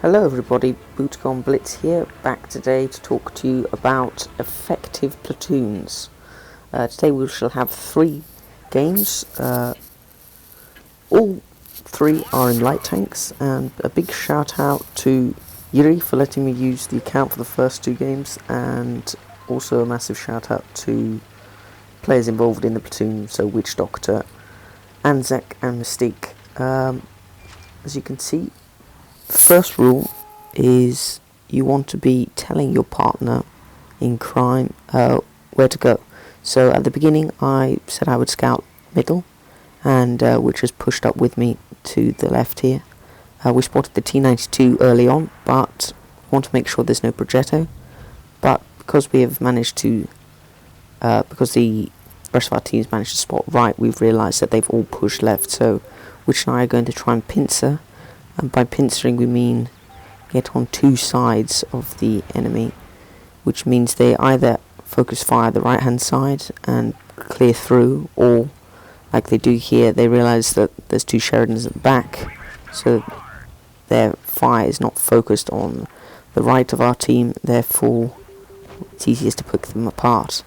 Hello everybody, Bootcon Blitz here, back today to talk to you about effective platoons. Today we shall have 3 games. All 3 are in light tanks, and a big shout out to Yuri for letting me use the account for the first 2 games, and also a massive shout out to players involved in the platoon, so Witch Doctor, Anzac and Mystique. As you can see, first rule is you want to be telling your partner in crime where to go. So at the beginning I said I would scout middle, and which has pushed up with me to the left here. We spotted the T-92 early on, but want to make sure there's no Progetto. But because we have managed to, because the rest of our teams managed to spot right, we've realised that they've all pushed left. So Witch and I are going to try and pincer. And by pincering we mean get on 2 sides of the enemy, which means they either focus fire the right hand side and clear through, or like they do here, they realise that there's 2 Sheridans at the back, so their fire is not focused on the right of our team, therefore it's easiest to pick them apart.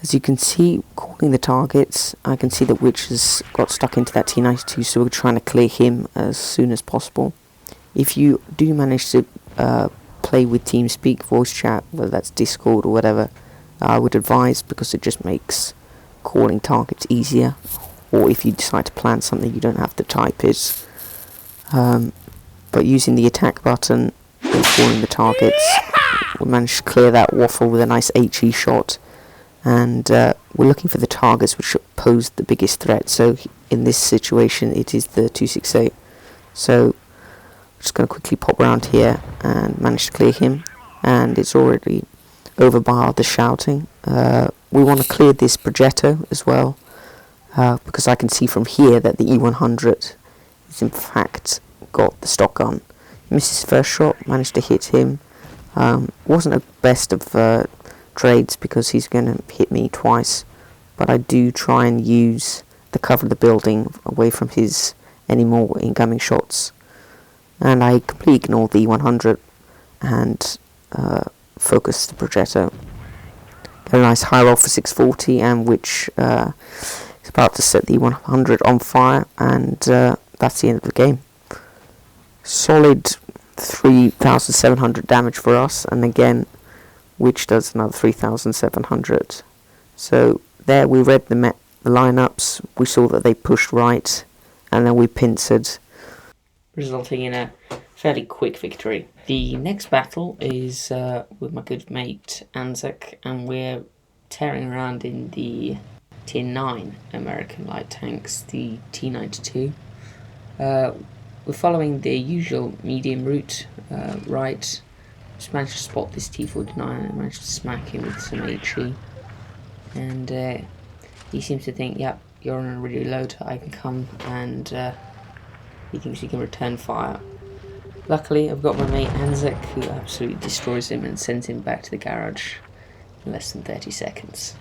As you can see, calling the targets, I can see that Witch has got stuck into that T-92, so we're trying to clear him as soon as possible. If you do manage to play with TeamSpeak voice chat, whether that's Discord or whatever, I would advise, because it just makes calling targets easier. Or if you decide to plan something, you don't have to type it. But using the attack button and calling the targets, we managed to clear that waffle with a nice HE shot. And we're looking for the targets which pose the biggest threat. So in this situation it is the 268. So I'm just going to quickly pop around here and manage to clear him, and it's already over by the shouting. We want to clear this Progetto as well, because I can see from here that the E100 is in fact got the stock gun. Misses first shot, managed to hit him. Wasn't a best of trades because he's going to hit me twice, but I do try and use the cover of the building away from his any more incoming shots, and I completely ignore the 100 and focus the Progetto. Get a nice high roll for 640, and which is about to set the 100 on fire, and that's the end of the game. Solid 3,700 damage for us, and again which does another 3,700. So there we read the lineups, we saw that they pushed right, and then we pincered, resulting in a fairly quick victory. The next battle is with my good mate Anzac, and we're tearing around in the Tier 9 American light tanks, the T-92. We're following the usual medium route, right. Just managed to spot this T-49 and managed to smack him with some HE, and he seems to think, yep, you're on a really load, I can come, and he thinks he can return fire. Luckily I've got my mate Anzac, who absolutely destroys him and sends him back to the garage in less than 30 seconds.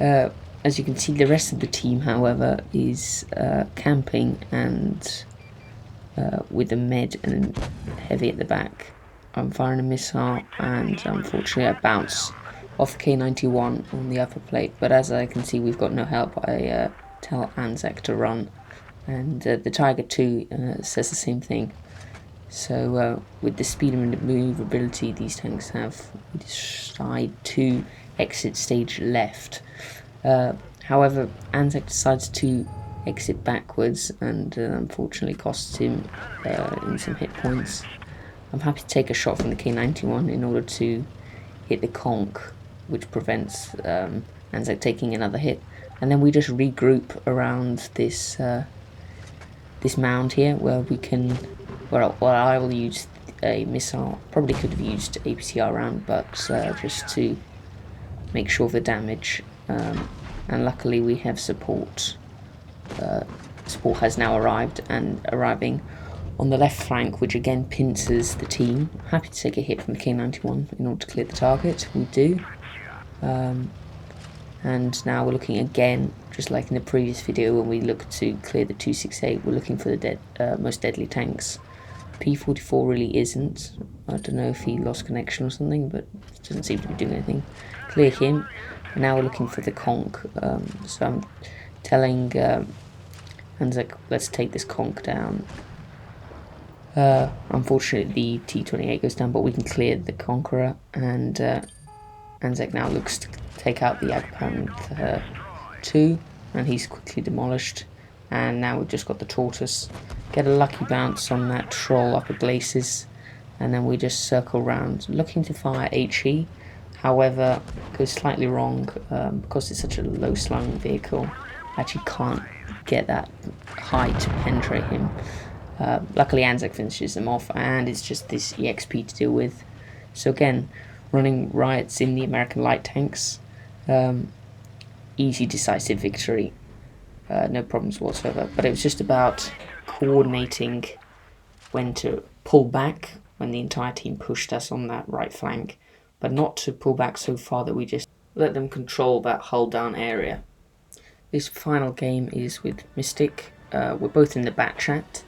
As you can see, the rest of the team however is camping and with a med and heavy at the back. I'm firing a missile, and unfortunately I bounce off K91 on the upper plate, but as I can see we've got no help, I tell Anzac to run, and the Tiger 2 says the same thing. So with the speed and maneuverability these tanks have, we decide to exit stage left. However, Anzac decides to exit backwards, and unfortunately costs him in some hit points. I'm happy to take a shot from the K91 in order to hit the conch, which prevents Anzac taking another hit, and then we just regroup around this this mound here, where we can, well I will use a missile, probably could have used APCR round, but just to make sure of the damage, and luckily we have support. Support has now arrived, and arriving on the left flank, which again pincers the team. I'm happy to take a hit from the K91 in order to clear the target. We do. And now we're looking again, just like in the previous video when we looked to clear the 268, we're looking for the most deadly tanks. P44 really isn't. I don't know if he lost connection or something, but it doesn't seem to be doing anything. Clear him. Now we're looking for the conch. So I'm telling Anzac, let's take this conch down. Unfortunately, the T28 goes down, but we can clear the Conqueror, and Anzac now looks to take out the Agapanther 2, and he's quickly demolished. And now we've just got the Tortoise. Get a lucky bounce on that Troll upper glacis, and then we just circle around, looking to fire HE. However, goes slightly wrong because it's such a low-slung vehicle. I actually can't get that high to penetrate him. Luckily, Anzac finishes them off, and it's just this EXP to deal with. So again, running riots in the American light tanks. Easy, decisive victory. No problems whatsoever. But it was just about coordinating when to pull back when the entire team pushed us on that right flank, but not to pull back so far that we just let them control that hull down area. This final game is with Mystic. We're both in the bat chat,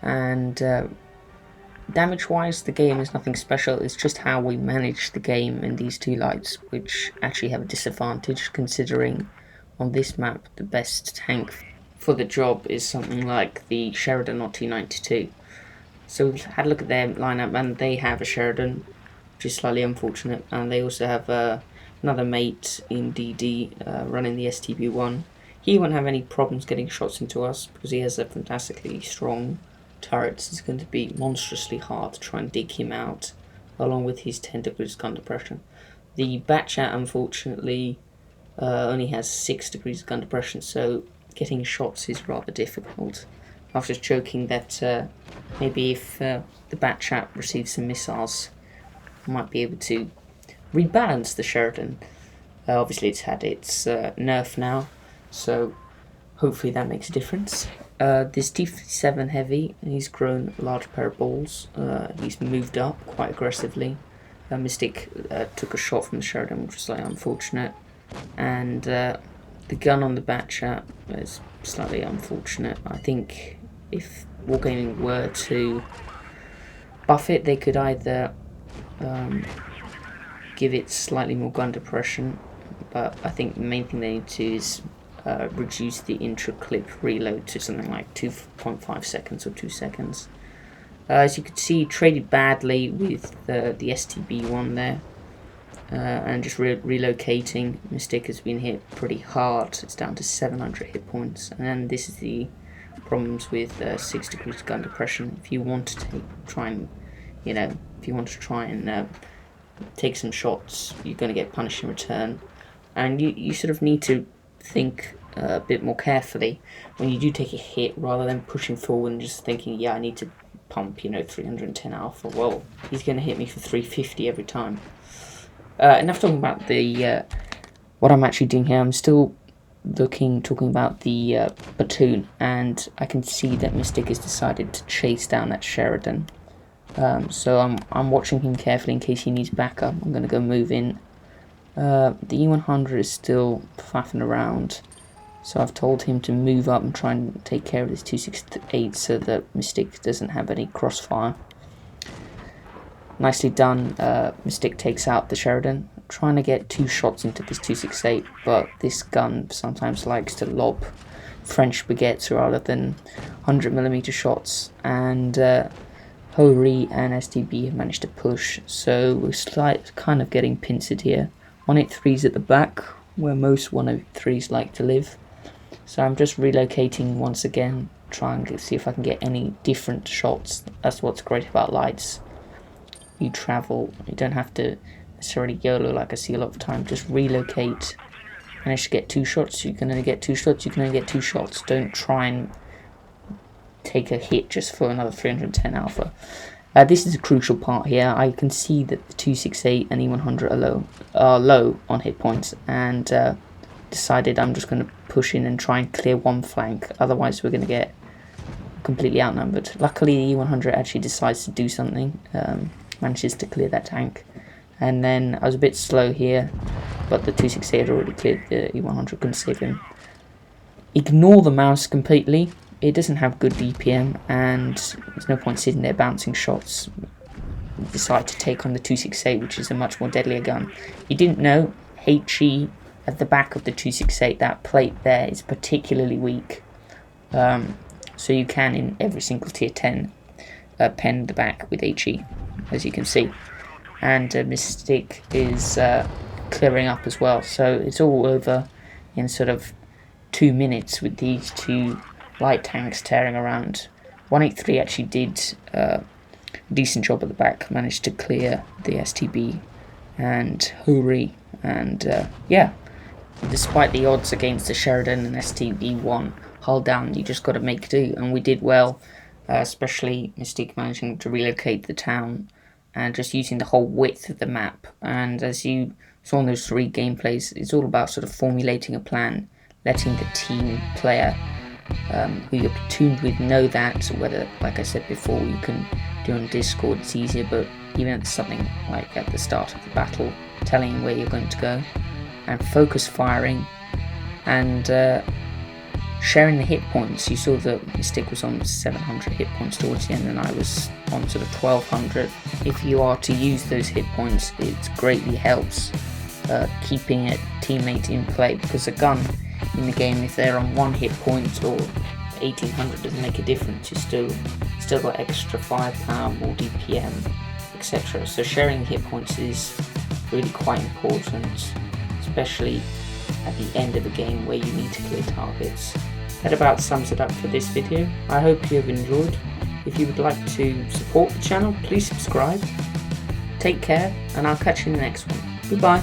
and damage wise the game is nothing special. It's just how we manage the game in these two lights, which actually have a disadvantage, considering on this map the best tank for the job is something like the Sheridan or T92. So we've had a look at their lineup, and they have a Sheridan, which is slightly unfortunate, and they also have another mate in DD running the STB1. He won't have any problems getting shots into us because he has a fantastically strong turret. It's going to be monstrously hard to try and dig him out, along with his 10 degrees gun depression. The Batchat, unfortunately, only has 6 degrees of gun depression, so getting shots is rather difficult. I was just joking that maybe if the Batchat receives some missiles, I might be able to rebalance the Sheridan. Obviously it's had its nerf now, so hopefully that makes a difference. This T57 Heavy, he's grown a large pair of balls. He's moved up quite aggressively. Mystic took a shot from the Sheridan, which was slightly unfortunate. And the gun on the Batchat is slightly unfortunate. I think if Wargaming were to buff it, they could either give it slightly more gun depression, but I think the main thing they need to do is reduce the intra-clip reload to something like 2.5 seconds or 2 seconds. As you can see, traded badly with the STB one there, and just relocating. Mystic has been hit pretty hard. It's down to 700 hit points, and then this is the problems with 6 degrees gun depression. If you want to try and take some shots, you're going to get punished in return, and you sort of need to think a bit more carefully when you do take a hit, rather than pushing forward and just thinking, yeah, I need to pump 310 alpha. Well, he's going to hit me for 350 every time. Enough talking about the what I'm actually doing here. I'm still talking about the platoon, and I can see that Mystic has decided to chase down that Sheridan. So I'm watching him carefully in case he needs backup. I'm going to go move in. The E100 is still faffing around, so I've told him to move up and try and take care of this 268 so that Mystic doesn't have any crossfire. Nicely done. Mystic takes out the Sheridan, trying to get 2 shots into this 268, but this gun sometimes likes to lob French baguettes rather than 100mm shots, and Hori and STB have managed to push, so we're kind of getting pincered here. 183's at the back, where most 183's like to live. So I'm just relocating once again, trying to see if I can get any different shots. That's what's great about lights. You travel, you don't have to necessarily YOLO like I see a lot of time. Just relocate, manage to get 2 shots, you can only get 2 shots, you can only get 2 shots. Don't try and take a hit just for another 310 alpha. This is a crucial part here. I can see that the 268 and E100 are low on hit points, and decided I'm just going to push in and try and clear one flank, otherwise we're going to get completely outnumbered. Luckily the E100 actually decides to do something, manages to clear that tank, and then I was a bit slow here, but the 268 had already cleared the E100, couldn't save him. Ignore the mouse completely. it doesn't have good DPM, and there's no point sitting there bouncing shots. We decide to take on the 268, which is a much more deadlier gun. If you didn't know, HE at the back of the 268, that plate there is particularly weak. So you can, in every single tier 10, pen the back with HE, as you can see. And Mystic is clearing up as well, so it's all over in sort of 2 minutes with these two light tanks tearing around. 183 actually did a decent job at the back, managed to clear the STB and Huri, and yeah, despite the odds against the Sheridan and STB1 hull down, you just got to make do, and we did well, especially Mystique managing to relocate the town and just using the whole width of the map. And as you saw in those 3 gameplays, it's all about sort of formulating a plan, letting the team player who you're platooned with know that, whether, like I said before, you can do on Discord, it's easier, but even at something like at the start of the battle, telling where you're going to go, and focus firing, and sharing the hit points. You saw that Mystic was on 700 hit points towards the end, and I was on sort of 1200. If you are to use those hit points, it greatly helps keeping a teammate in play, because a gun in the game, if they're on 1 hit point or 1800, doesn't make a difference. You still got extra firepower, more DPM, etc. So sharing hit points is really quite important, especially at the end of the game where you need to clear targets. That about sums it up for this video. I hope you have enjoyed. If you would like to support the channel, please subscribe. Take care, and I'll catch you in the next one. Goodbye.